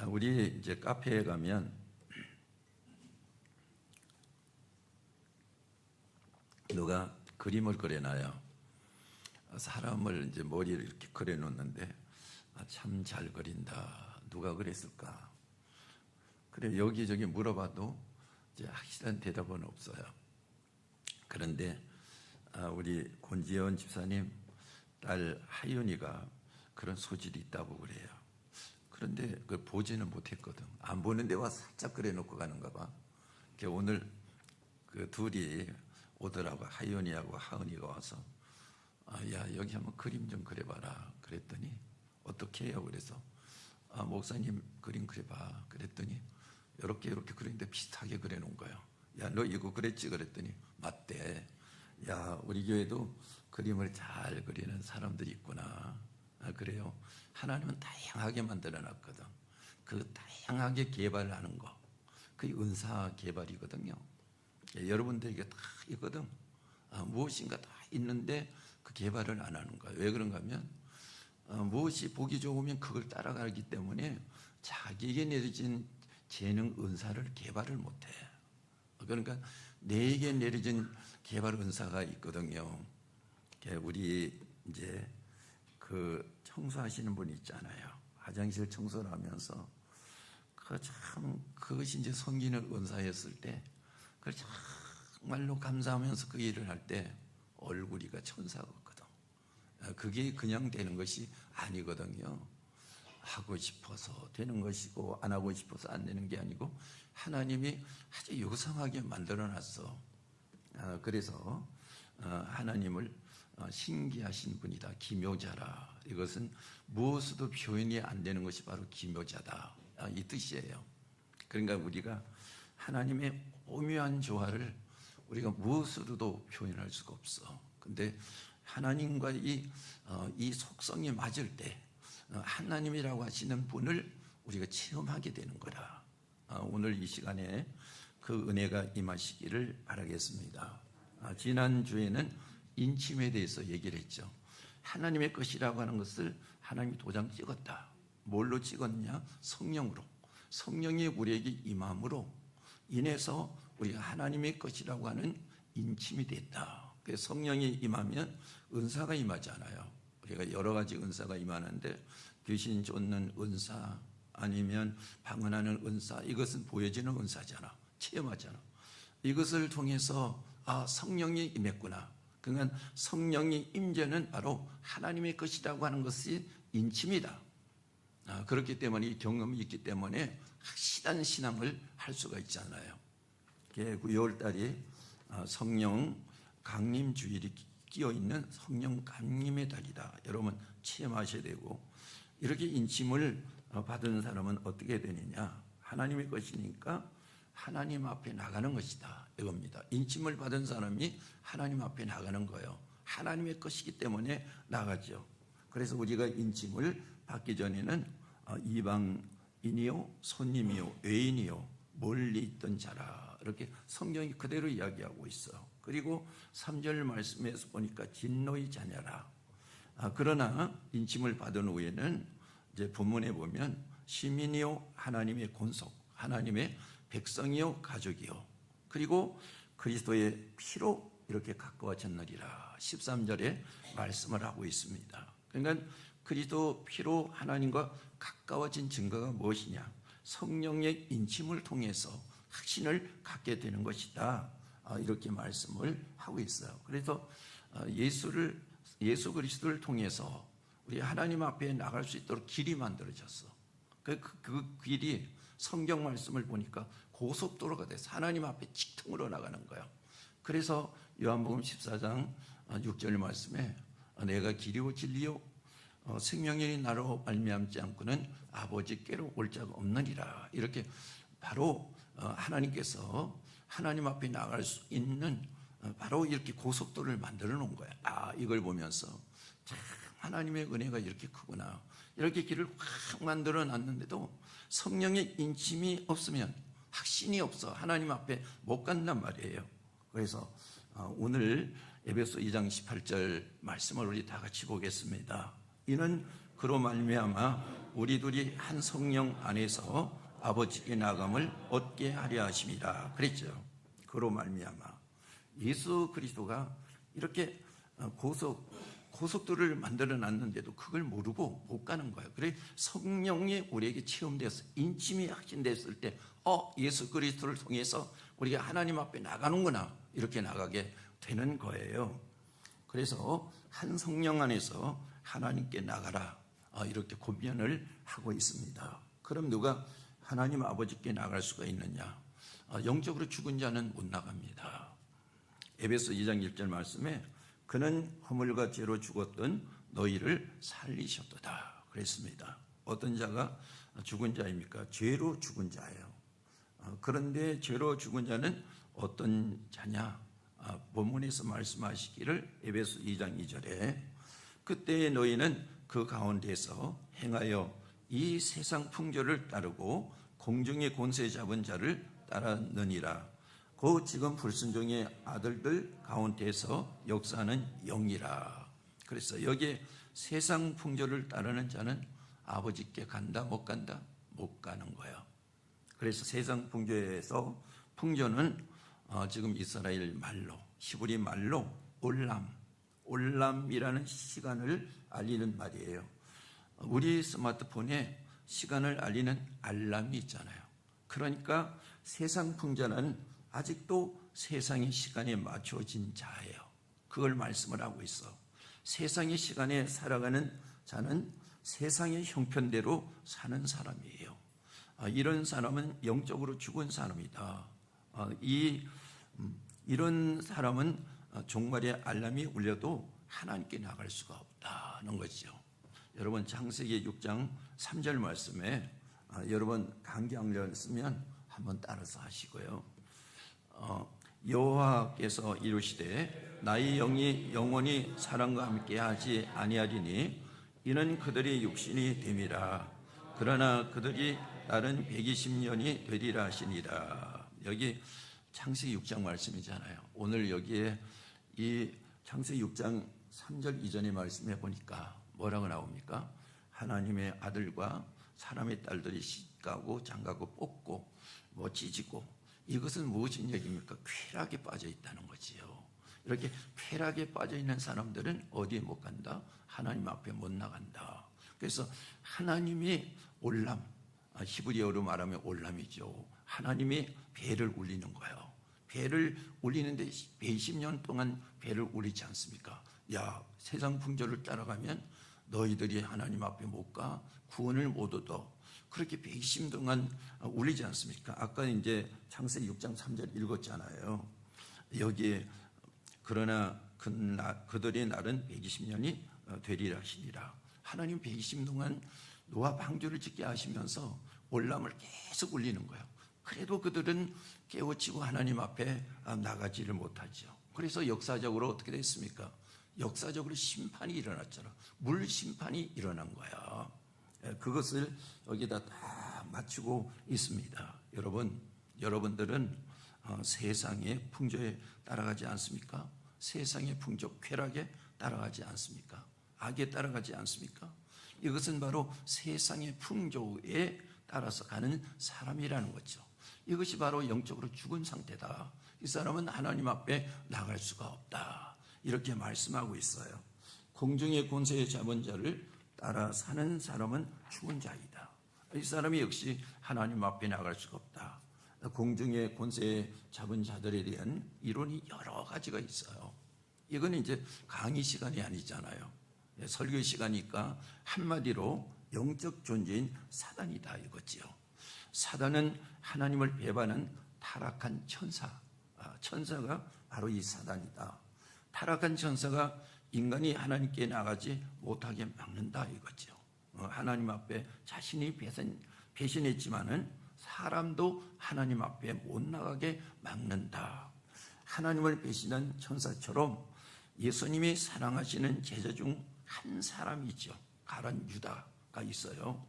우리 이제 카페에 가면 누가 그림을 그려놔요. 사람을 이제 머리를 이렇게 그려놓는데 참 잘 그린다. 누가 그랬을까? 그래 여기저기 물어봐도 이제 확실한 대답은 없어요. 그런데 우리 권지연 집사님 딸 하윤이가 그런 소질이 있다고 그래요. 그런데 그걸 보지는 못했거든. 안 보는데 와 살짝 그려놓고 가는가 봐. 오늘 그 둘이 오더라고. 하윤이하고 하은이가 와서 야 여기 한번 그림 좀 그려봐라 그랬더니 어떻게 해요? 그래서 목사님 그림 그려봐 그랬더니 이렇게 그리는데 비슷하게 그려놓은 거예요. 야 너 이거 그랬지? 그랬더니 맞대. 야 우리 교회도 그림을 잘 그리는 사람들이 있구나. 그래요. 하나님은 다양하게 만들어놨거든. 그 다양하게 개발하는 거 그게 은사 개발이거든요. 여러분들에게 다 있거든. 무엇인가 다 있는데 그 개발을 안 하는 거예요. 왜 그런가 하면 무엇이 보기 좋으면 그걸 따라가기 때문에 자기에게 내려진 재능 은사를 개발을 못해. 그러니까 내게 내려진 개발 은사가 있거든요. 우리 이제 그 청소하시는 분이 있잖아요. 화장실 청소를 하면서 그것이 이제 섬기는 은사였을 때 그걸 정말로 감사하면서 그 일을 할 때 얼굴이가 천사 같거든. 그게 그냥 되는 것이 아니거든요. 하고 싶어서 되는 것이고 안 하고 싶어서 안 되는 게 아니고 하나님이 아주 요상하게 만들어놨어. 그래서 하나님을 신기하신 분이다. 기묘자라. 이것은 무엇으로도 표현이 안 되는 것이 바로 기묘자다. 이 뜻이에요. 그러니까 우리가 하나님의 오묘한 조화를 우리가 무엇으로도 표현할 수가 없어. 근데 하나님과 이 속성이 맞을 때 하나님이라고 하시는 분을 우리가 체험하게 되는 거라. 오늘 이 시간에 그 은혜가 임하시기를 바라겠습니다. 지난주에는 인침에 대해서 얘기를 했죠. 하나님의 것이라고 하는 것을 하나님이 도장 찍었다. 뭘로 찍었냐? 성령으로. 성령이 우리에게 임함으로 인해서 우리가 하나님의 것이라고 하는 인침이 됐다. 그래서 성령이 임하면 은사가 임하잖아요. 우리가 여러 가지 은사가 임하는데 귀신 쫓는 은사 아니면 방언하는 은사 이것은 보여지는 은사잖아. 체험하잖아. 이것을 통해서 성령이 임했구나. 그러니까 성령이 임재는 바로 하나님의 것이라고 하는 것이 인침이다. 그렇기 때문에 이 경험이 있기 때문에 확실한 신앙을 할 수가 있잖아요. 9월달이 성령 강림 주일이 끼어있는 성령 강림의 달이다. 여러분 체험하셔야 되고 이렇게 인침을 받은 사람은 어떻게 되느냐? 하나님의 것이니까 하나님 앞에 나가는 것이다. 이겁니다. 인침을 받은 사람이 하나님 앞에 나가는 거예요. 하나님의 것이기 때문에 나가죠. 그래서 우리가 인침을 받기 전에는 이방인이요 손님이요 외인이요 멀리 있던 자라 이렇게 성경이 그대로 이야기하고 있어요. 그리고 3절 말씀에서 보니까 진노의 자녀라. 그러나 인침을 받은 후에는 이제 본문에 보면 시민이요 하나님의 권속 하나님의 백성이요 가족이요 그리고 그리스도의 피로 이렇게 가까워졌느니라 13절에 말씀을 하고 있습니다. 그러니까 그리스도 피로 하나님과 가까워진 증거가 무엇이냐? 성령의 인침을 통해서 확신을 갖게 되는 것이다. 이렇게 말씀을 하고 있어요. 그래서 예수 그리스도를 통해서 우리 하나님 앞에 나갈 수 있도록 길이 만들어졌어. 그 길이 성경 말씀을 보니까 고속도로가 돼서 하나님 앞에 직통으로 나가는 거예요. 그래서 요한복음 14장 6절 말씀에 내가 길이요 진리요 생명이 나로 말미암지 않고는 아버지께로 올 자가 없느니라. 이렇게 바로 하나님께서 하나님 앞에 나갈 수 있는 바로 이렇게 고속도로를 만들어 놓은 거야. 이걸 보면서 참 하나님의 은혜가 이렇게 크구나. 이렇게 길을 확 만들어 놨는데도 성령의 인침이 없으면 확신이 없어 하나님 앞에 못 간단 말이에요. 그래서 오늘 에베소 2장 18절 말씀을 우리 다 같이 보겠습니다. 이는 그로 말미암아 우리 둘이 한 성령 안에서 아버지께 나감을 얻게 하려 하심이라 그랬죠. 그로 말미암아 예수 그리스도가 이렇게 고속도로를 만들어 놨는데도 그걸 모르고 못 가는 거예요. 그래 성령이 우리에게 체험돼서 인침이 확신됐을 때 예수 그리스도를 통해서 우리가 하나님 앞에 나가는구나 이렇게 나가게 되는 거예요. 그래서 한 성령 안에서 하나님께 나가라 이렇게 고변을 하고 있습니다. 그럼 누가 하나님 아버지께 나갈 수가 있느냐? 영적으로 죽은 자는 못 나갑니다. 에베소 2장 1절 말씀에 그는 허물과 죄로 죽었던 너희를 살리셨도다 그랬습니다. 어떤 자가 죽은 자입니까? 죄로 죽은 자예요. 그런데 죄로 죽은 자는 어떤 자냐? 본문에서 말씀하시기를 에베소 2장 2절에 그때 너희는 그 가운데서 행하여 이 세상 풍조를 따르고 공중의 권세 잡은 자를 따랐느니라. 그 지금 불순종의 아들들 가운데서 역사하는 영이라. 그래서 여기에 세상 풍조를 따르는 자는 아버지께 간다 못 간다? 못 가는 거예요. 그래서 세상 풍조에서 풍조는 지금 이스라엘 말로 히브리 말로 올람이라는 시간을 알리는 말이에요. 우리 스마트폰에 시간을 알리는 알람이 있잖아요. 그러니까 세상 풍조는 아직도 세상의 시간에 맞춰진 자예요. 그걸 말씀을 하고 있어. 세상의 시간에 살아가는 자는 세상의 형편대로 사는 사람이에요. 이런 사람은 영적으로 죽은 사람이다. 이런 사람은 종말의 알람이 울려도 하나님께 나갈 수가 없다는 거죠. 여러분 창세기 6장 3절 말씀에 여러분 강경을 쓰면 한번 따라서 하시고요. 여호와께서 이르시되 나의 영이 영원히 사람과 함께 하지 아니하리니 이는 그들의 육신이 됨이라. 그러나 그들이 다른 120년이 되리라 하시니라. 여기 창세기 6장 말씀이잖아요. 오늘 여기에 이 창세기 6장 3절 이전의 말씀해 보니까 뭐라고 나옵니까? 하나님의 아들과 사람의 딸들이 씻가고 장가고 뽑고 찢고 이것은 무엇인 얘기입니까? 쾌락에 빠져 있다는 거지요. 이렇게 쾌락에 빠져 있는 사람들은 어디에 못 간다? 하나님 앞에 못 나간다. 그래서 하나님이 올람, 히브리어로 말하면 올람이죠. 하나님이 배를 울리는 거예요. 배를 울리는데 120년 동안 배를 울리지 않습니까? 야, 세상 풍조를 따라가면 너희들이 하나님 앞에 못 가, 구원을 못 얻어. 그렇게 120년 동안 울리지 않습니까? 아까 이제 창세기 6장 3절 읽었잖아요. 여기에 그러나 그들의 날은 120년이 되리라 하시니라. 하나님 120년 동안 노아 방주를 짓게 하시면서 올람을 계속 울리는 거예요. 그래도 그들은 깨우치고 하나님 앞에 나가지를 못하죠. 그래서 역사적으로 어떻게 됐습니까? 역사적으로 심판이 일어났잖아. 물 심판이 일어난 거야. 그것을 여기다 다 맞추고 있습니다. 여러분들은 세상의 풍조에 따라가지 않습니까? 세상의 풍조, 쾌락에 따라가지 않습니까? 악에 따라가지 않습니까? 이것은 바로 세상의 풍조에 따라서 가는 사람이라는 거죠. 이것이 바로 영적으로 죽은 상태다. 이 사람은 하나님 앞에 나갈 수가 없다. 이렇게 말씀하고 있어요. 공중의 권세에 잡은 자를 따라 사는 사람은 죽은 자이다. 이 사람이 역시 하나님 앞에 나갈 수가 없다. 공중의 권세에 잡은 자들에 대한 이론이 여러 가지가 있어요. 이건 이제 강의 시간이 아니잖아요. 설교 시간이니까 한마디로 영적 존재인 사단이다 이거지요. 사단은 하나님을 배반한 타락한 천사, 천사가 바로 이 사단이다. 타락한 천사가 인간이 하나님께 나가지 못하게 막는다 이거죠. 하나님 앞에 자신이 배신했지만은 사람도 하나님 앞에 못 나가게 막는다. 하나님을 배신한 천사처럼 예수님이 사랑하시는 제자 중 한 사람이죠. 가룟 유다가 있어요.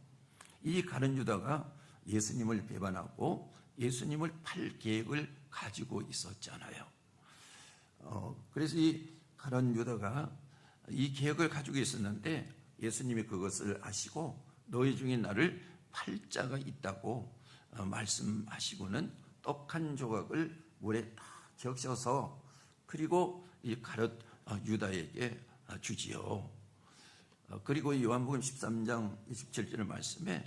이 가룟 유다가 예수님을 배반하고 예수님을 팔 계획을 가지고 있었잖아요. 그래서 이 가룟 유다가 이 계획을 가지고 있었는데 예수님이 그것을 아시고 너희 중에 나를 팔자가 있다고 말씀하시고는 떡 한 조각을 물에 딱 적셔서 그리고 이 가룟 유다에게 주지요. 그리고 요한복음 13장 27절 말씀에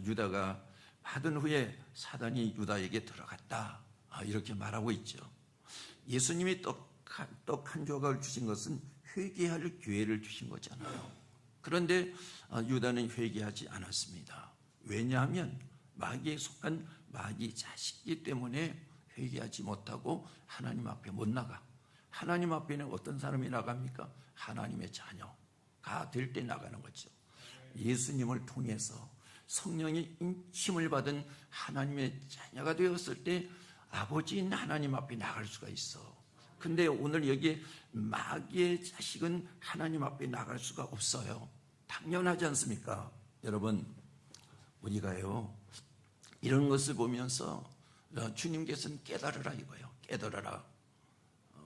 유다가 받은 후에 사단이 유다에게 들어갔다, 이렇게 말하고 있죠. 예수님이 떡 한 조각을 주신 것은 회개할 기회를 주신 거잖아요. 그런데 유다는 회개하지 않았습니다. 왜냐하면 마귀에 속한 마귀 자식이기 때문에 회개하지 못하고 하나님 앞에 못 나가. 하나님 앞에는 어떤 사람이 나갑니까? 하나님의 자녀가 될 때 나가는 거죠. 예수님을 통해서 성령의 인침을 받은 하나님의 자녀가 되었을 때 아버지인 하나님 앞에 나갈 수가 있어. 근데 오늘 여기 마귀의 자식은 하나님 앞에 나갈 수가 없어요. 당연하지 않습니까? 여러분, 우리가요 이런 것을 보면서 주님께서는 깨달으라 이거예요. 깨달으라.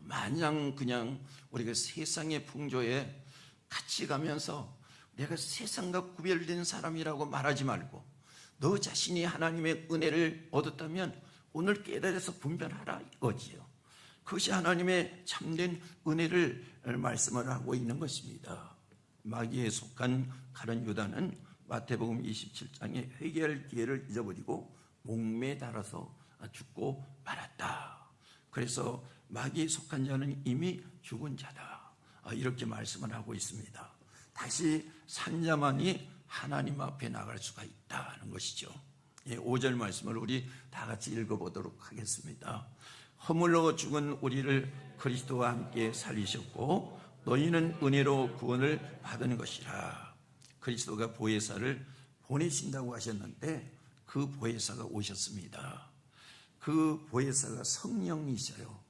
마냥 그냥 우리가 세상의 풍조에 같이 가면서 내가 세상과 구별된 사람이라고 말하지 말고 너 자신이 하나님의 은혜를 얻었다면 오늘 깨달아서 분별하라 이거지요. 그것이 하나님의 참된 은혜를 말씀을 하고 있는 것입니다. 마귀에 속한 가룟 유다는 마태복음 27장에 회개할 기회를 잊어버리고 목매에 달아서 죽고 말았다. 그래서 마귀에 속한 자는 이미 죽은 자다, 이렇게 말씀을 하고 있습니다. 다시 산자만이 하나님 앞에 나갈 수가 있다는 것이죠. 5절 말씀을 우리 다 같이 읽어보도록 하겠습니다. 허물로 죽은 우리를 그리스도와 함께 살리셨고 너희는 은혜로 구원을 받은 것이라. 그리스도가 보혜사를 보내신다고 하셨는데 그 보혜사가 오셨습니다. 그 보혜사가 성령이셔요.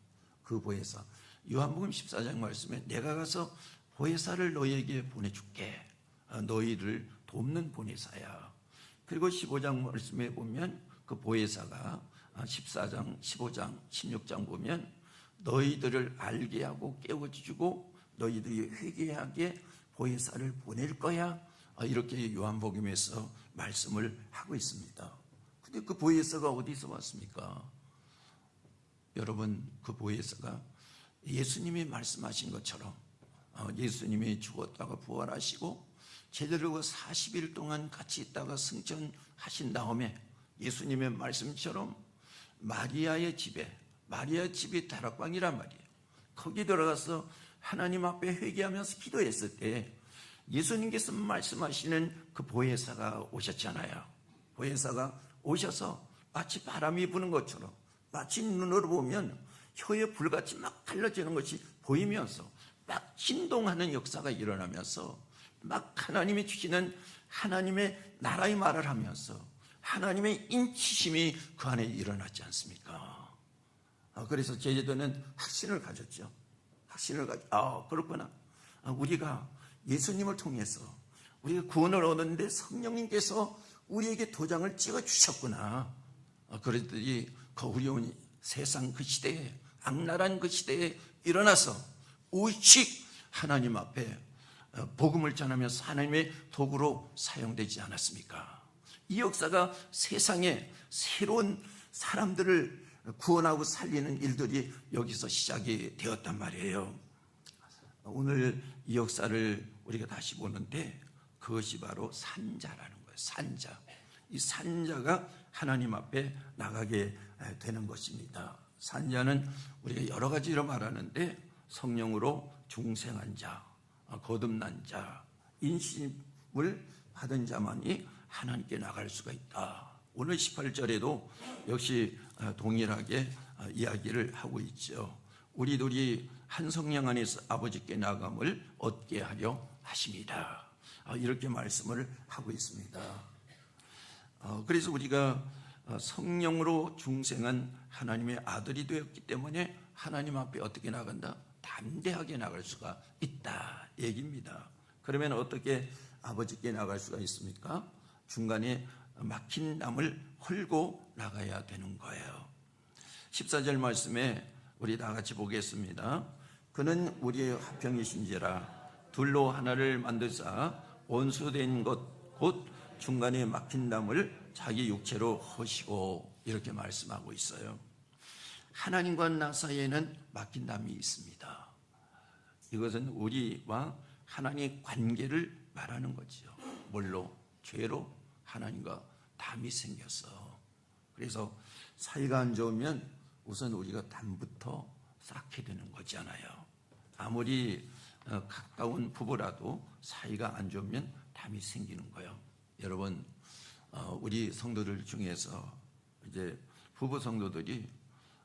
그 보혜사, 요한복음 14장 말씀에 내가 가서 보혜사를 너희에게 보내줄게. 너희를 돕는 보혜사야. 그리고 15장 말씀에 보면 그 보혜사가 14장, 15장, 16장 보면 너희들을 알게 하고 깨워주고 너희들이 회개하게 보혜사를 보낼 거야, 이렇게 요한복음에서 말씀을 하고 있습니다. 근데 그 보혜사가 어디서 왔습니까? 여러분, 그 보혜사가 예수님이 말씀하신 것처럼 예수님이 죽었다가 부활하시고 제자들과 40일 동안 같이 있다가 승천하신 다음에 예수님의 말씀처럼 마리아의 집에, 마리아 집이 다락방이란 말이에요. 거기 들어가서 하나님 앞에 회개하면서 기도했을 때 예수님께서 말씀하시는 그 보혜사가 오셨잖아요. 보혜사가 오셔서 마치 바람이 부는 것처럼, 마치 눈으로 보면 혀에 불같이 막 갈라지는 것이 보이면서 막 진동하는 역사가 일어나면서 막 하나님이 주시는 하나님의 나라의 말을 하면서 하나님의 인치심이 그 안에 일어나지 않습니까? 그래서 제자들은 확신을 가졌죠. 확신을 가지고 그렇구나. 우리가 예수님을 통해서 우리가 구원을 얻었는데 성령님께서 우리에게 도장을 찍어주셨구나. 그랬더니 어려운 세상 그 시대에, 악랄한 그 시대에 일어나서 오직 하나님 앞에 복음을 전하면서 하나님의 도구로 사용되지 않았습니까? 이 역사가 세상에 새로운 사람들을 구원하고 살리는 일들이 여기서 시작이 되었단 말이에요. 오늘 이 역사를 우리가 다시 보는데 그것이 바로 산자라는 거예요. 산자. 이 산자가 하나님 앞에 나가게 되는 것입니다. 산자는 우리가 여러 가지로 말하는데 성령으로 중생한 자, 거듭난 자, 인심을 받은 자만이 하나님께 나갈 수가 있다. 오늘 18절에도 역시 동일하게 이야기를 하고 있죠. 우리들이 한 성령 안에서 아버지께 나감을 얻게 하려 하십니다. 이렇게 말씀을 하고 있습니다. 그래서 우리가 성령으로 중생한 하나님의 아들이 되었기 때문에 하나님 앞에 어떻게 나간다? 담대하게 나갈 수가 있다 얘기입니다. 그러면 어떻게 아버지께 나갈 수가 있습니까? 중간에 막힌 담을 헐고 나가야 되는 거예요. 14절 말씀에 우리 다 같이 보겠습니다. 그는 우리의 화평이신지라 둘로 하나를 만드사 원수된 것 곧 중간에 막힌 담을 자기 육체로 허시고 이렇게 말씀하고 있어요. 하나님과 나 사이에는 막힌 담이 있습니다. 이것은 우리와 하나님의 관계를 말하는 거지요. 뭘로? 죄로 하나님과 담이 생겼어. 그래서 사이가 안 좋으면 우선 우리가 담부터 쌓게 되는 거잖아요. 아무리 가까운 부부라도 사이가 안 좋으면 담이 생기는 거예요. 여러분, 우리 성도들 중에서 이제 부부 성도들이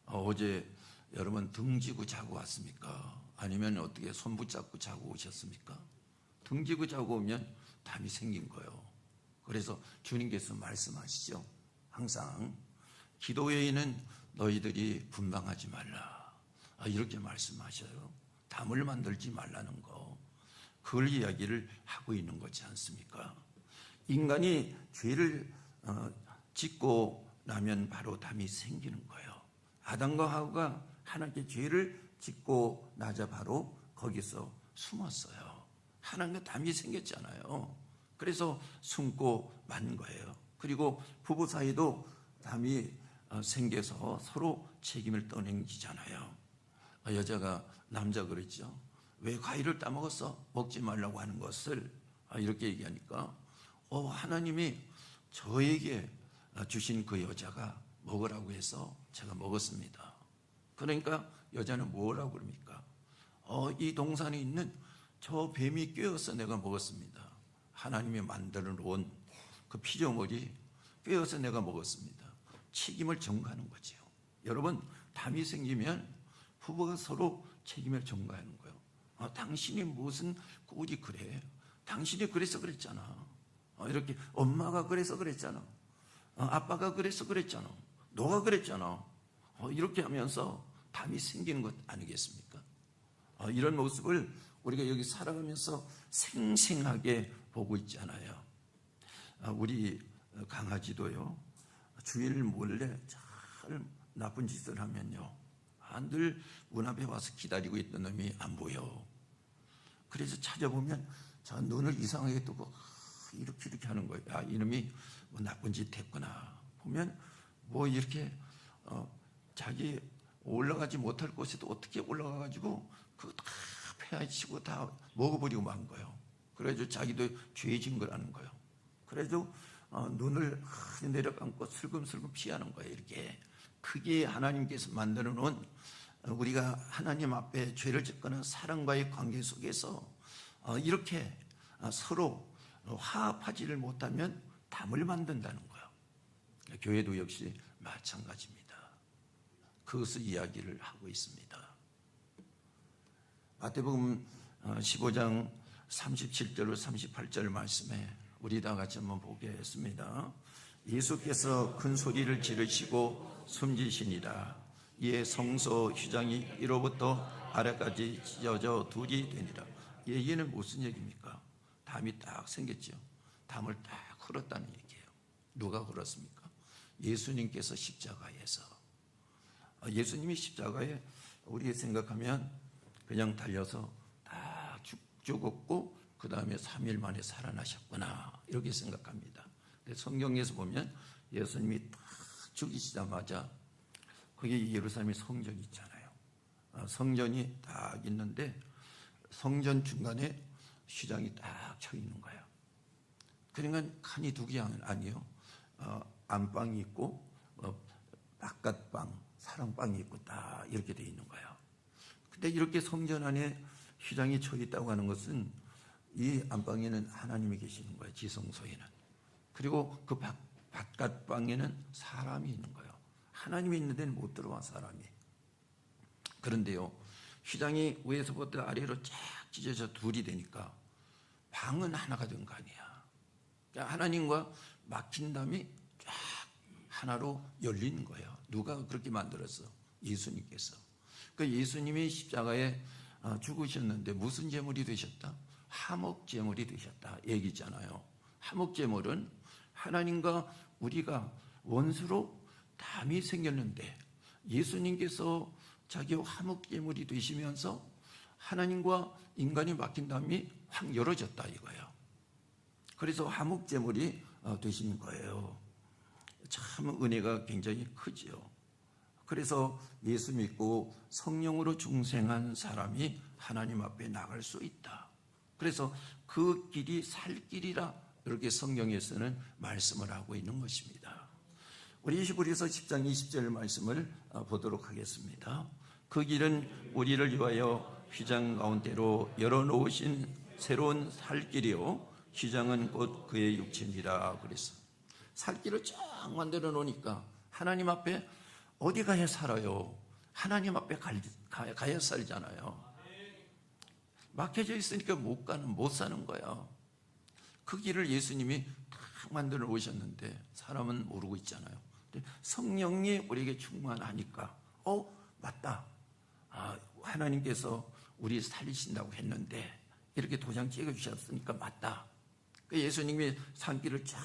어제 여러분 등지고 자고 왔습니까? 아니면 어떻게 손 붙잡고 자고 오셨습니까? 등지고 자고 오면 담이 생긴 거예요. 그래서 주님께서 말씀하시죠. 항상 기도 외에는 너희들이 분방하지 말라. 이렇게 말씀하셔요. 담을 만들지 말라는 거. 그걸 이야기를 하고 있는 거지 않습니까? 인간이 죄를 짓고 나면 바로 담이 생기는 거예요. 아담과 하와가 하나님께 죄를 짓고 나자 바로 거기서 숨었어요. 하나님과 담이 생겼잖아요. 그래서 숨고 만 거예요. 그리고 부부 사이도 담이 생겨서 서로 책임을 떠넘기잖아요. 여자가 남자 그랬죠. 왜 과일을 따먹었어? 먹지 말라고 하는 것을 이렇게 얘기하니까 하나님이 저에게 주신 그 여자가 먹으라고 해서 제가 먹었습니다. 그러니까 여자는 뭐라고 그럽니까? 이 동산에 있는 저 뱀이 꿰어서 내가 먹었습니다. 하나님이 만들어 놓은 그 피조물이 꿰어서 내가 먹었습니다. 책임을 전가하는 거죠. 여러분, 담이 생기면 부부가 서로 책임을 전가하는 거예요. 당신이 무슨 꼴이 그래? 당신이 그래서 그랬잖아. 이렇게 엄마가 그래서 그랬잖아. 아빠가 그래서 그랬잖아. 너가 그랬잖아. 이렇게 하면서 담이 생기는 것 아니겠습니까? 이런 모습을 우리가 여기 살아가면서 생생하게 보고 있잖아요. 우리 강아지도요, 주인을 몰래 잘 나쁜 짓을 하면요, 늘 문 앞에 와서 기다리고 있던 놈이 안 보여. 그래서 찾아보면 저 눈을 이상하게 뜨고 이렇게 하는 거예요. 이놈이 뭐 나쁜 짓 했구나. 보면 뭐 이렇게 자기 올라가지 못할 곳에도 어떻게 올라가가지고 그거 다 패치고 다 먹어버리고 만 거예요. 그래서 자기도 죄진 거라는 거예요. 그래도 눈을 내려감고 슬금슬금 피하는 거예요. 이렇게 그게 하나님께서 만들어 놓은 우리가 하나님 앞에 죄를 짓거나 사랑과의 관계 속에서 이렇게 서로 화합하지를 못하면 담을 만든다는 거예요. 교회도 역시 마찬가지입니다. 그것을 이야기를 하고 있습니다. 마태복음 15장 37절 38절 말씀에 우리 다 같이 한번 보겠습니다. 예수께서 큰 소리를 지르시고 숨지시니라. 이에 성소 휘장이 위로부터 아래까지 찢어져 둘이 되니라. 이 얘기는 무슨 얘기입니까? 담이 딱 생겼죠. 담을 딱 흘었다는 얘기예요. 누가 흘었습니까? 예수님께서 십자가에서. 예수님이 십자가에 우리가 생각하면 그냥 달려서 다 죽었고 그 다음에 3일 만에 살아나셨구나 이렇게 생각합니다. 성경에서 보면 예수님이 딱 죽이시자마자 거기 예루살렘에 성전이 있잖아요. 성전이 딱 있는데 성전 중간에 휘장이 딱 쳐 있는 거예요. 그러니까 칸이 두 개 아니에요. 안방이 있고 바깥방, 사랑방이 있고 딱 이렇게 돼 있는 거예요. 근데 이렇게 성전 안에 휘장이 쳐 있다고 하는 것은 이 안방에는 하나님이 계시는 거예요. 지성소에는. 그리고 그 바깥방에는 사람이 있는 거예요. 하나님이 있는 데는 못 들어와 사람이. 그런데요, 휘장이 위에서부터 아래로 쫙 찢어져 둘이 되니까 방은 하나가 된 거 아니야. 그러니까 하나님과 막힌 담이 쫙 하나로 열리는 거예요. 누가 그렇게 만들었어? 예수님께서. 그 예수님이 십자가에 죽으셨는데 무슨 제물이 되셨다? 화목 제물이 되셨다 얘기잖아요. 화목 제물은 하나님과 우리가 원수로 담이 생겼는데 예수님께서 자기 화목 제물이 되시면서 하나님과 인간이 막힌 담이 확 열어졌다 이거예요. 그래서 화목 제물이 되신 거예요. 참 은혜가 굉장히 크지요. 그래서 예수 믿고 성령으로 중생한 사람이 하나님 앞에 나갈 수 있다. 그래서 그 길이 살 길이라 이렇게 성경에서는 말씀을 하고 있는 것입니다. 우리 히브리서 10장 20절 말씀을 보도록 하겠습니다. 그 길은 우리를 위하여 휘장 가운데로 열어놓으신 새로운 살 길이요 휘장은 곧 그의 육체니라. 그래서 살 길을 쫙 만들어 놓으니까 하나님 앞에 어디 가야 살아요? 하나님 앞에 가야 살잖아요. 막혀져 있으니까 못 사는 거야. 그 길을 예수님이 딱 만들어 오셨는데 사람은 모르고 있잖아요. 근데 성령이 우리에게 충만하니까 맞다. 하나님께서 우리 살리신다고 했는데 이렇게 도장 찍어 주셨으니까 맞다. 예수님이 산길을 쫙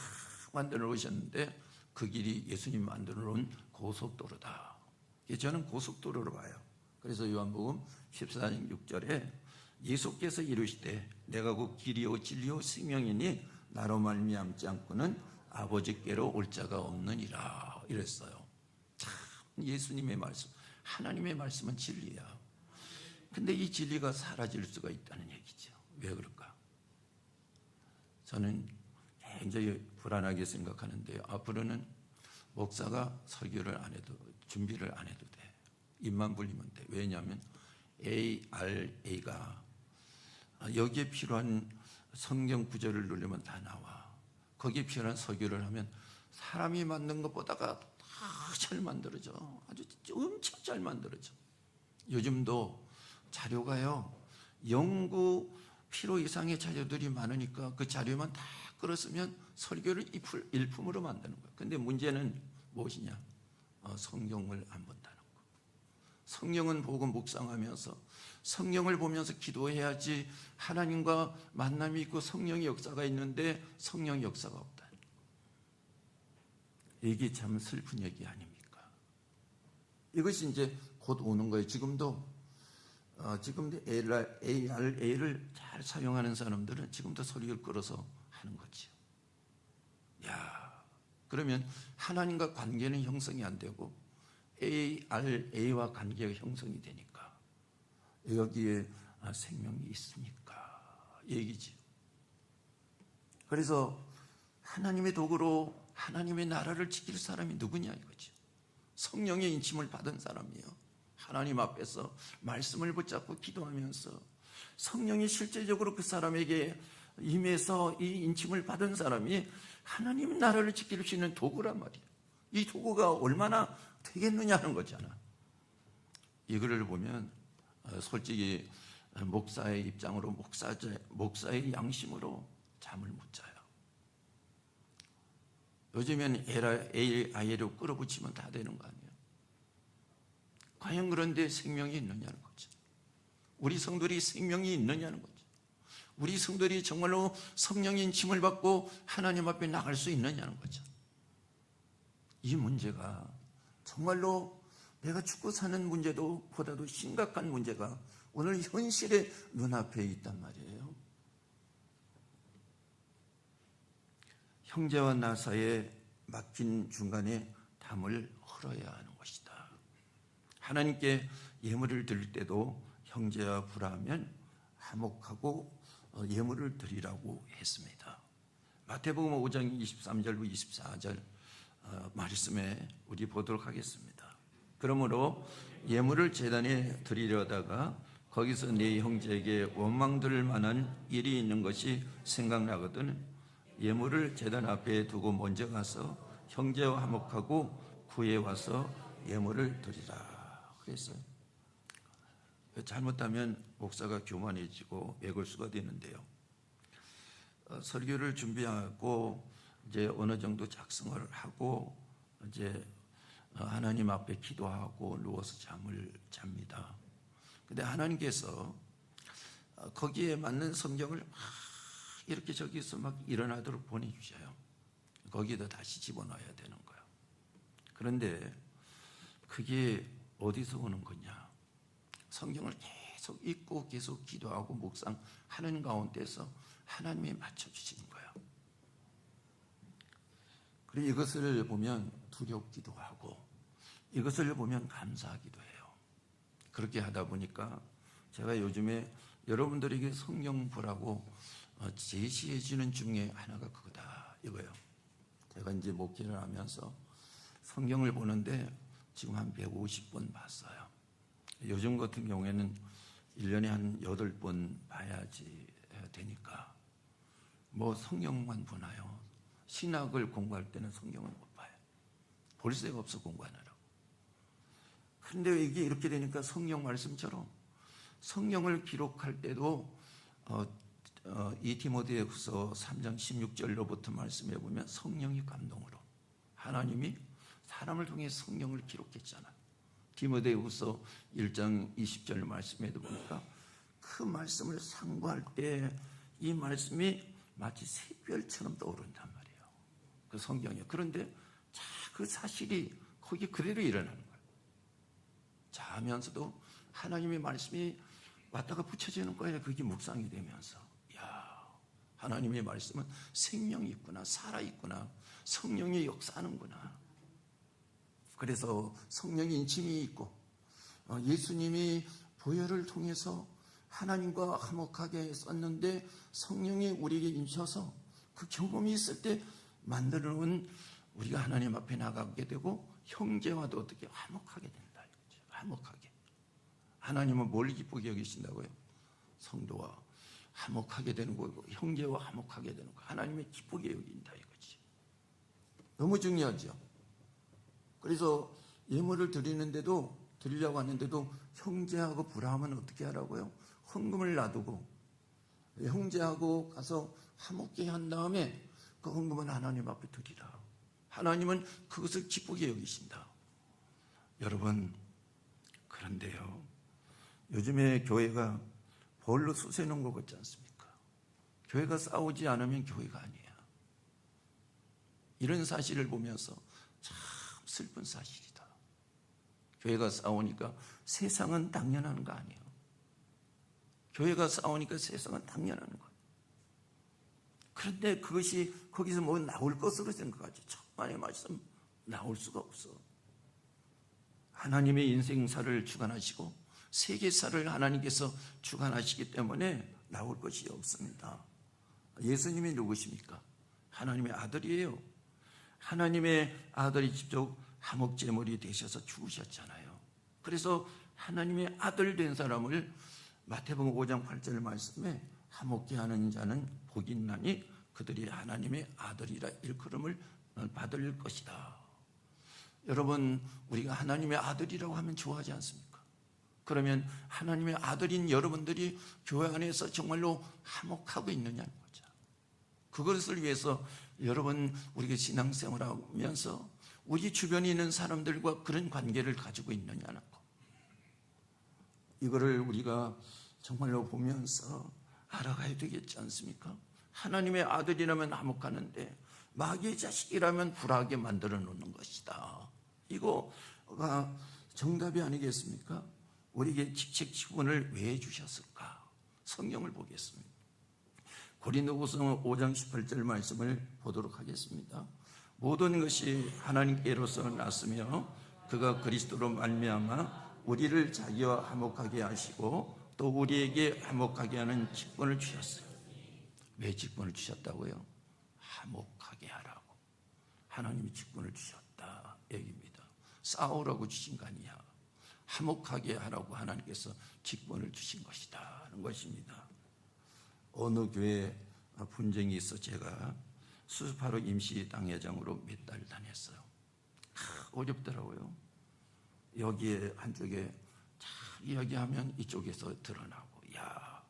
만들어 오셨는데 그 길이 예수님 만들어 놓은 고속도로다. 저는 고속도로로 봐요. 그래서 요한복음 14장 6절에 예수께서 이르시되 내가 그 길이요 진리요 생명이니 나로 말미암지 않고는 아버지께로 올 자가 없느니라 이랬어요. 참 예수님의 말씀, 하나님의 말씀은 진리야. 근데 이 진리가 사라질 수가 있다는 얘기죠. 왜 그럴까? 저는 굉장히 불안하게 생각하는데요. 앞으로는 목사가 설교를 안 해도, 준비를 안 해도 돼. 입만 불리면 돼. 왜냐하면 ARA가 여기에 필요한 성경 구절을 누르면 다 나와. 거기에 필요한 설교를 하면 사람이 만든 것보다가 다 잘 만들어져. 아주 엄청 잘 만들어져. 요즘도 자료가요, 연구 필요 이상의 자료들이 많으니까 그 자료만 다 끌었으면 설교를 일품으로 만드는 거예요. 근데 문제는 무엇이냐? 성경을 안 본다는 거. 성경은 보고 묵상하면서 성경을 보면서 기도해야지 하나님과 만남이 있고 성령의 역사가 있는데 성령의 역사가 없다. 이게 참 슬픈 얘기 아닙니까? 이것이 이제 곧 오는 거예요. 지금도 ARA를 잘 사용하는 사람들은 지금도 설교를 끌어서 하는 거지요. 그러면 하나님과 관계는 형성이 안 되고 ARA와 관계가 형성이 되니까 여기에 생명이 있습니까? 얘기지. 그래서 하나님의 도구로 하나님의 나라를 지킬 사람이 누구냐 이거죠. 성령의 인침을 받은 사람이요. 하나님 앞에서 말씀을 붙잡고 기도하면서 성령이 실제적으로 그 사람에게 임해서 이 인침을 받은 사람이 하나님의 나라를 지킬 수 있는 도구란 말이에요. 이 도구가 얼마나 되겠느냐는 거잖아. 이거를 보면 솔직히 목사의 입장으로 목사의 양심으로 잠을 못 자요. 요즘엔 AI로 끌어붙이면 다 되는 거 아니에요? 과연 그런데 생명이 있느냐는 거죠. 우리 성도들이 생명이 있느냐는 거죠. 우리 성도들이 정말로 성령의 인침을 받고 하나님 앞에 나갈 수 있느냐는 거죠. 이 문제가 정말로 내가 죽고 사는 문제도 보다도 심각한 문제가 오늘 현실의 눈앞에 있단 말이에요. 형제와 나 사이에 막힌 중간에 담을 흘어야 하는 것이다. 하나님께 예물을 드릴 때도 형제와 불화하면 화목하고 예물을 드리라고 했습니다. 마태복음 5장 23절로 24절 말씀에 우리 보도록 하겠습니다. 그러므로 예물을 제단에 드리려다가 거기서 네 형제에게 원망 들을 만한 일이 있는 것이 생각나거든 예물을 제단 앞에 두고 먼저 가서 형제와 화목하고 구해와서 예물을 드리라 그랬어요. 잘못하면 목사가 교만해지고 외골수가 되는데요. 설교를 준비하고 이제 어느 정도 작성을 하고 이제 하나님 앞에 기도하고 누워서 잠을 잡니다. 근데 하나님께서 거기에 맞는 성경을 막 이렇게 저기서 막 일어나도록 보내주셔요. 거기에다 다시 집어넣어야 되는 거예요. 그런데 그게 어디서 오는 거냐? 성경을 계속 읽고 계속 기도하고 묵상하는 가운데서 하나님이 맞춰주시는 거예요. 그리고 이것을 보면 두렵기도 하고 이것을 보면 감사하기도 해요. 그렇게 하다 보니까 제가 요즘에 여러분들에게 성경 보라고 제시해 주는 중에 하나가 그거다 이거예요. 제가 이제 목회를 하면서 성경을 보는데 지금 한 150번 봤어요. 요즘 같은 경우에는 1년에 한 8번 봐야지 되니까 뭐 성경만 보나요? 신학을 공부할 때는 성경을 못 봐요. 볼 새가 없어 공부하느라고. 그런데 이게 이렇게 되니까 성경 말씀처럼 성경을 기록할 때도 이 디모데후서 3장 16절로부터 말씀해 보면 성령이 감동으로 하나님이 사람을 통해 성경을 기록했잖아요. 디모데후서 1장 20절 말씀에도 보니까 그 말씀을 상고할 때 이 말씀이 마치 새별처럼 떠오른단 말이에요. 그 성경에. 그런데 그 사실이 거기 그대로 일어나는 거예요. 자면서도 하나님의 말씀이 왔다가 붙여지는 거예요. 그게 묵상이 되면서 야, 하나님의 말씀은 생명이 있구나, 살아있구나, 성령이 역사하는구나. 그래서 성령의 인침이 있고 예수님이 보혈을 통해서 하나님과 화목하게 썼는데 성령이 우리에게 임셔서 그 경험이 있을 때 만들어 놓은 우리가 하나님 앞에 나가게 되고 형제와도 어떻게 화목하게 된다. 화목하게. 하나님은 뭘 기쁘게 여기신다고요? 성도와 화목하게 되는 거고 형제와 화목하게 되는 거. 하나님이 기쁘게 여긴다 이거지. 너무 중요하죠. 그래서 예물을 드리려고 하는데도 형제하고 브라함은 어떻게 하라고요? 헌금을 놔두고 형제하고 가서 화목케 한 다음에 그 헌금은 하나님 앞에 드리라. 하나님은 그것을 기쁘게 여기신다. 여러분, 그런데요, 요즘에 교회가 벌로 쑤세는 것 같지 않습니까? 교회가 싸우지 않으면 교회가 아니에요. 이런 사실을 보면서 참 슬픈 사실이다. 교회가 싸우니까 세상은 당연한 거 아니에요. 교회가 싸우니까 세상은 당연한 거예요. 그런데 그것이 거기서 뭐 나올 것으로 생각하지. 천만의 말씀 나올 수가 없어. 하나님의 인생사를 주관하시고 세계사를 하나님께서 주관하시기 때문에 나올 것이 없습니다. 예수님이 누구십니까? 하나님의 아들이에요. 하나님의 아들이 직접 화목제물이 되셔서 죽으셨잖아요. 그래서 하나님의 아들 된 사람을 마태복음 5장 8절 말씀에 화목케 하는 자는 복이 있나니 그들이 하나님의 아들이라 일컬음을 받을 것이다. 여러분, 우리가 하나님의 아들이라고 하면 좋아하지 않습니까? 그러면 하나님의 아들인 여러분들이 교회 안에서 정말로 화목하고 있느냐는 거죠. 그것을 위해서 여러분, 우리가 신앙생활을 하면서 우리 주변에 있는 사람들과 그런 관계를 가지고 있느냐는 거. 이거를 우리가 정말로 보면서 알아가야 되겠지 않습니까? 하나님의 아들이라면 화목하는데 마귀의 자식이라면 불화하게 만들어 놓는 것이다. 이거가 정답이 아니겠습니까? 우리에게 직책 지분을 왜 주셨을까? 성경을 보겠습니다. 고린도후서 5장 18절 말씀을 보도록 하겠습니다. 모든 것이 하나님께로서 났으며 그가 그리스도로 말미암아 우리를 자기와 화목하게 하시고 또 우리에게 화목하게 하는 직분을 주셨어요. 왜 직분을 주셨다고요? 화목하게 하라고. 하나님이 직분을 주셨다 얘기입니다. 싸우라고 주신 거 아니야. 화목하게 하라고 하나님께서 직분을 주신 것이다 하는 것입니다. 어느 교회에 분쟁이 있어 제가 수습하러 임시 당회장으로 몇 달 다녔어요. 어렵더라고요. 여기에 한쪽에 잘 이야기하면 이쪽에서 드러나고, 야,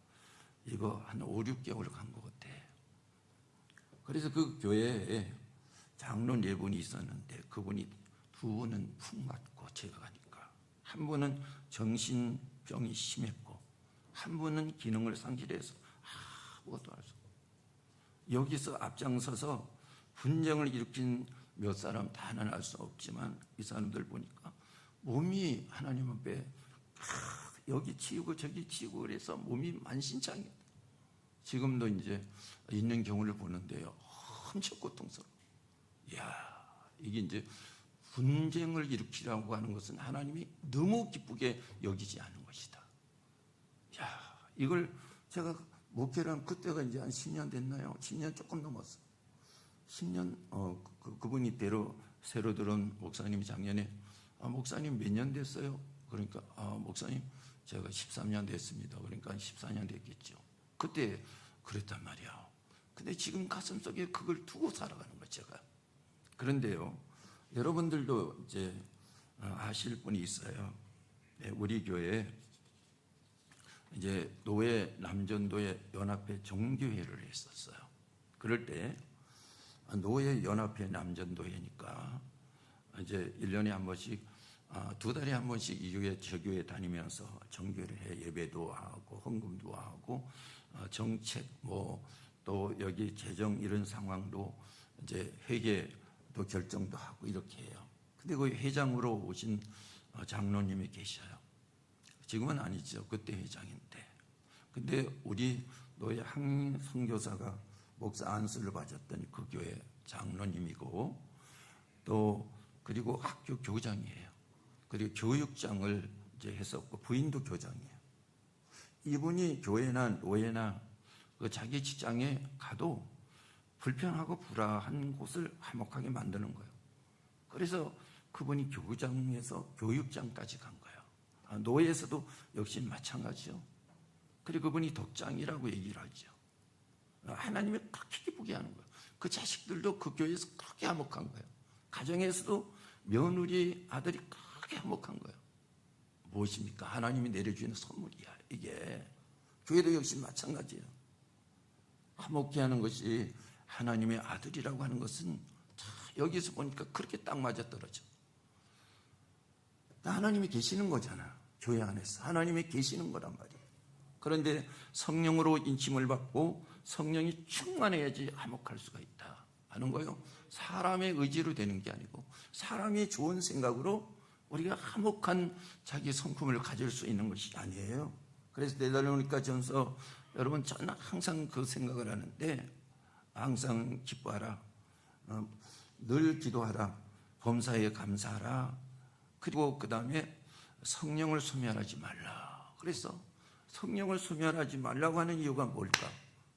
이거 한 5, 6개월 간 것 같아. 그래서 그 교회에 장로 4분이 있었는데 그분이 2분은 푹 맞고 제가 가니까, 한 분은 정신병이 심했고 한 분은 기능을 상실해서 아무것도 할 수 없고, 여기서 앞장서서 분쟁을 일으킨 몇 사람 다는 알 수 없지만 이 사람들 보니까 몸이 하나님 앞에 여기 치우고 저기 치우고 그래서 몸이 만신창이에요. 지금도 이제 있는 경우를 보는데요, 엄청 고통스러워. 이야, 이게 이제 분쟁을 일으키라고 하는 것은 하나님이 너무 기쁘게 여기지 않은 것이다. 야, 이걸 제가 목회를 한 그때가 이제 한 10년 됐나요? 10년 조금 넘었어. 10년, 그분이 새로 들어온 목사님이 작년에, 목사님 몇 년 됐어요? 그러니까, 목사님, 제가 13년 됐습니다. 그러니까 14년 됐겠죠. 그때 그랬단 말이야. 근데 지금 가슴 속에 그걸 두고 살아가는 거죠, 제가. 그런데요, 여러분들도 이제 아실 분이 있어요. 우리 교회에 이제 노예 남전도의 연합회 정규회를 했었어요. 그럴 때 노예 연합회 남전도회니까 이제 1년에 한 번씩 2달에 한 번씩 이 교회 저 교회 다니면서 정규회를 해. 예배도 하고 헌금도 하고 정책 또 여기 재정 이런 상황도 이제 회계도 결정도 하고 이렇게 해요. 근데 그 회장으로 오신 장로님이 계셔요. 지금은 아니죠. 그때 회장인데. 근데 우리 노예 한 선교사가 목사 안수를 받았던 그 교회 장로님이고 또 그리고 학교 교장이에요. 그리고 교육장을 이제 했었고 부인도 교장이에요. 이분이 교회나 노예나 그 자기 직장에 가도 불편하고 불안한 곳을 화목하게 만드는 거예요. 그래서 그분이 교장에서 교육장까지 간 거예요. 노예에서도 역시 마찬가지죠. 그리고 그분이 덕장이라고 얘기를 하죠. 하나님이 그렇게 기쁘게 하는 거예요. 그 자식들도 그 교회에서 그렇게 화목한 거예요. 가정에서도 며느리 아들이 그렇게 화목한 거예요. 무엇입니까? 하나님이 내려주는 선물이야. 이게 교회도 역시 마찬가지예요. 화목해 하는 것이 하나님의 아들이라고 하는 것은 여기서 보니까 그렇게 딱 맞아떨어져. 하나님이 계시는 거잖아. 교회 안에서 하나님이 계시는 거란 말이에요. 그런데 성령으로 인침을 받고 성령이 충만해야지 화목할 수가 있다 하는 거예요. 사람의 의지로 되는 게 아니고 사람의 좋은 생각으로 우리가 화목한 자기 성품을 가질 수 있는 것이 아니에요. 그래서 데살로니가 전서 여러분 저는 항상 그 생각을 하는데 항상 기뻐하라, 늘 기도하라, 범사에 감사하라, 그리고 그 다음에 성령을 소멸하지 말라. 그래서 성령을 소멸하지 말라고 하는 이유가 뭘까?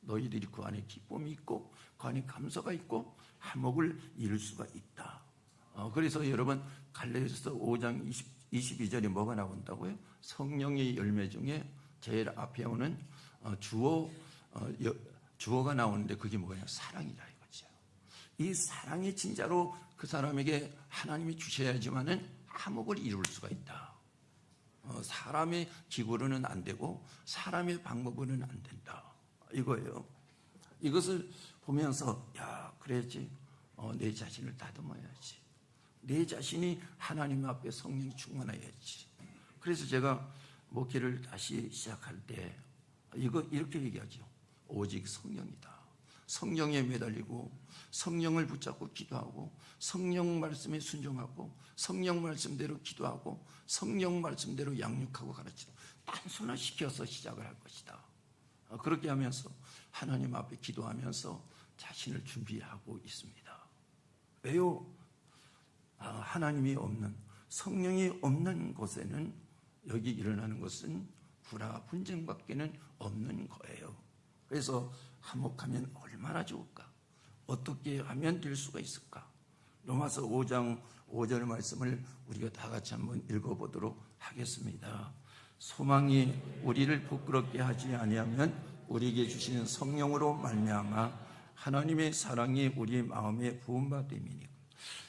너희들이 그 안에 기쁨이 있고 그 안에 감사가 있고 화목을 이룰 수가 있다. 그래서 여러분 갈라디아서 5장 22절에 뭐가 나온다고요? 성령의 열매 중에 제일 앞에 오는 주어가 나오는데 그게 뭐예요? 사랑이라 이거죠. 이 사랑이 진짜로 그 사람에게 하나님이 주셔야지만은 화목을 이룰 수가 있다. 사람의 기구로는 안 되고 사람의 방법으로는 안 된다. 이거예요. 이것을 보면서 그래야지. 내 자신을 다듬어야지. 내 자신이 하나님 앞에 성령이 충만해야지. 그래서 제가 목회를 다시 시작할 때 이렇게 얘기하죠. 오직 성령이다. 성령에 매달리고 성령을 붙잡고 기도하고 성령 말씀에 순종하고 성령 말씀대로 기도하고 성령 말씀대로 양육하고 가르치고 단순화시켜서 시작을 할 것이다. 그렇게 하면서 하나님 앞에 기도하면서 자신을 준비하고 있습니다. 왜요? 하나님이 없는, 성령이 없는 곳에는 여기 일어나는 것은 불화, 분쟁밖에는 없는 거예요. 그래서 화목하면 얼마나 좋을까? 어떻게 하면 될 수가 있을까? 로마서 5장 5절 말씀을 우리가 다 같이 한번 읽어보도록 하겠습니다. 소망이 우리를 부끄럽게 하지 아니하면 우리에게 주시는 성령으로 말미암아 하나님의 사랑이 우리 마음에 부음받음이니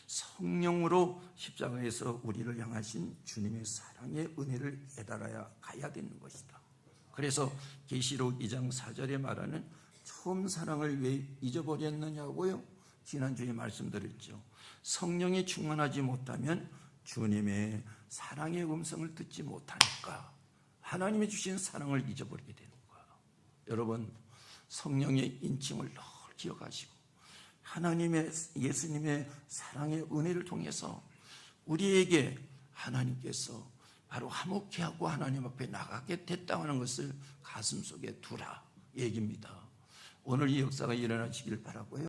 성령으로 십자가에서 우리를 향하신 주님의 사랑의 은혜를 깨달아야 가야 되는 것이다. 그래서 계시록 2장 4절에 말하는 처음 사랑을 왜 잊어버렸느냐고요? 지난주에 말씀드렸죠. 성령이 충만하지 못하면 주님의 사랑의 음성을 듣지 못하니까 하나님이 주신 사랑을 잊어버리게 되는 거야. 여러분, 성령의 인침을 늘 기억하시고 하나님의 예수님의 사랑의 은혜를 통해서 우리에게 하나님께서 바로 화목케 하고 하나님 앞에 나가게 됐다는 것을 가슴속에 두라 얘기입니다. 오늘 이 역사가 일어나시길 바라고요.